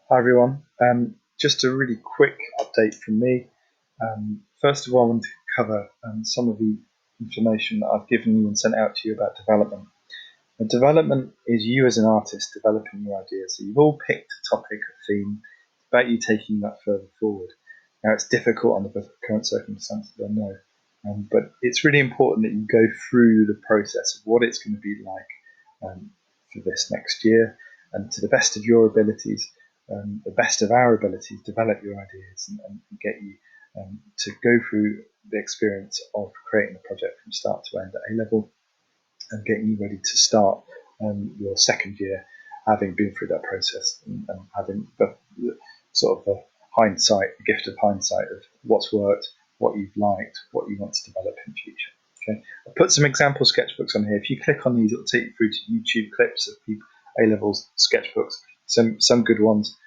Hi everyone. Just a really quick update from me. First of all, I want to cover some of the information that I've given you and sent out to you about development. And development is you as an artist developing your ideas. So you've all picked a topic, a theme, it's about you taking that further forward. Now it's difficult under the current circumstances, I know, but it's really important that you go through the process of what it's going to be like for this next year, and to the best of your abilities, the best of our abilities, develop your ideas and get you to go through the experience of creating a project from start to end at A level and getting you ready to start your second year, having been through that process and having the sort of the hindsight, the gift of hindsight of what's worked, what you've liked, what you want to develop in future. Okay, I've put some example sketchbooks on here. If you click on these, it'll take you through to YouTube clips of people A-levels sketchbooks, some good ones.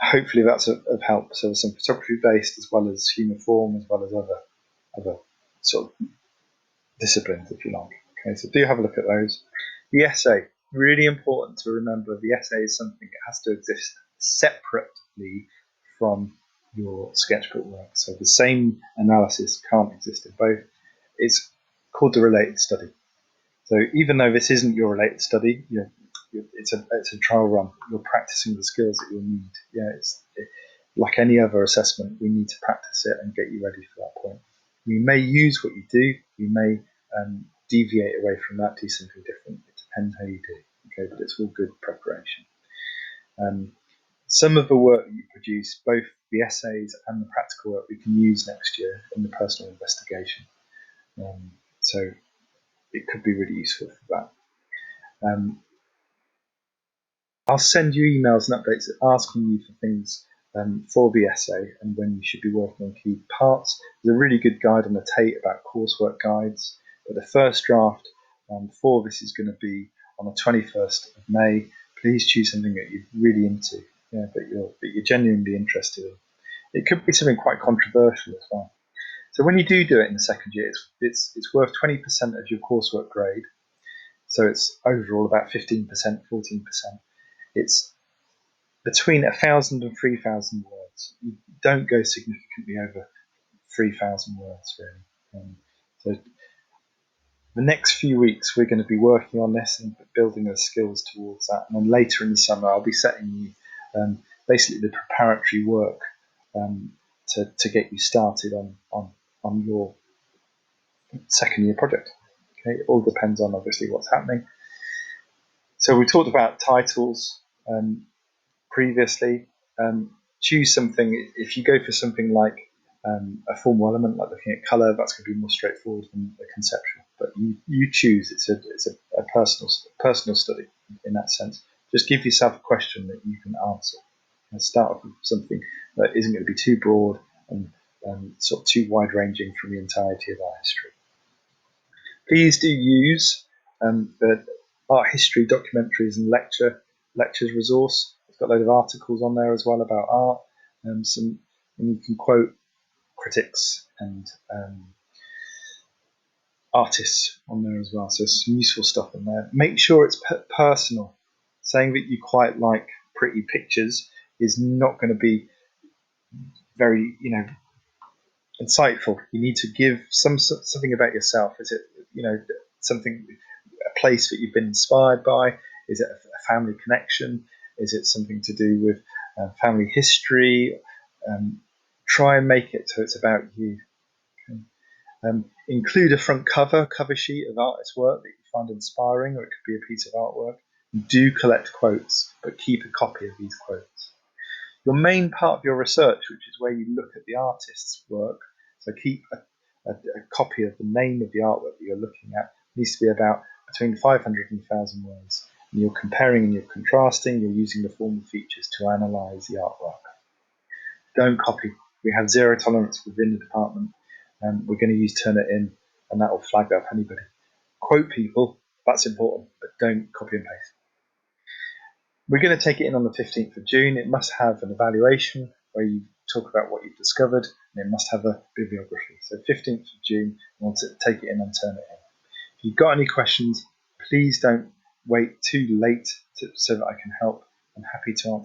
Hopefully that's of help. So there's some photography based as well as uniform, as well as other sort of disciplines, if you like. Okay, so do have a look at those. The essay, really important to remember. The essay is something that has to exist separately from your sketchbook work. So the same analysis can't exist in both. It's called the related study. So even though this isn't your related study, it's a trial run. You're practicing the skills that you'll need. Like any other assessment, we need to practice it and get you ready for that point. We may use what you do. We may deviate away from that, do something different. It depends how you do. Okay, but it's all good preparation. Some of the work that you produce, both the essays and the practical work, we can use next year in the personal investigation. So it could be really useful for that. I'll send you emails and updates asking you for things for the essay and when you should be working on key parts. There's a really good guide on the Tate about coursework guides, but the first draft for this is going to be on the 21st of May. Please choose something that you're really into, that you're genuinely interested in. It could be something quite controversial as well. So when you do it in the second year, it's worth 20% of your coursework grade. So it's overall about 15%, 14%. It's between 1,000 and 3,000 words. You don't go significantly over 3,000 words, really. So the next few weeks, we're going to be working on this and building the skills towards that. And then later in the summer, I'll be setting you basically the preparatory work to get you started on your second year project. Okay, it all depends on obviously what's happening. So we talked about titles previously. Choose something. If you go for something like a formal element, like looking at colour, that's going to be more straightforward than the conceptual. But you choose. It's a personal study in that sense. Just give yourself a question that you can answer, and start off with something that isn't going to be too broad and sort of too wide ranging from the entirety of our history. Please do use the art history documentaries and lectures resource. It's got a load of articles on there as well about art, and you can quote critics and artists on there as well. So some useful stuff in there. Make sure it's personal. Saying that you quite like pretty pictures is not going to be very, insightful. You need to give something about yourself. Is it, something, a place that you've been inspired by? Is it a family connection? Is it something to do with family history? Try and make it so it's about you. Okay. Include a front cover sheet of artist work that you find inspiring, or it could be a piece of artwork. Do collect quotes, but keep a copy of these quotes. Your main part of your research, which is where you look at the artist's work, so keep a copy of the name of the artwork that you're looking at. It needs to be about between 500 and 1,000 words. And you're comparing and you're contrasting, you're using the formal features to analyse the artwork. Don't copy. We have zero tolerance within the department, and we're going to use Turnitin, and that will flag up anybody. Quote people, that's important, but don't copy and paste. We're going to take it in on the 15th of June. It must have an evaluation where you talk about what you've discovered, and it must have a bibliography. So 15th of June, we want to take it in and turn it in. If you've got any questions, please don't wait too late so that I can help. I'm happy to answer.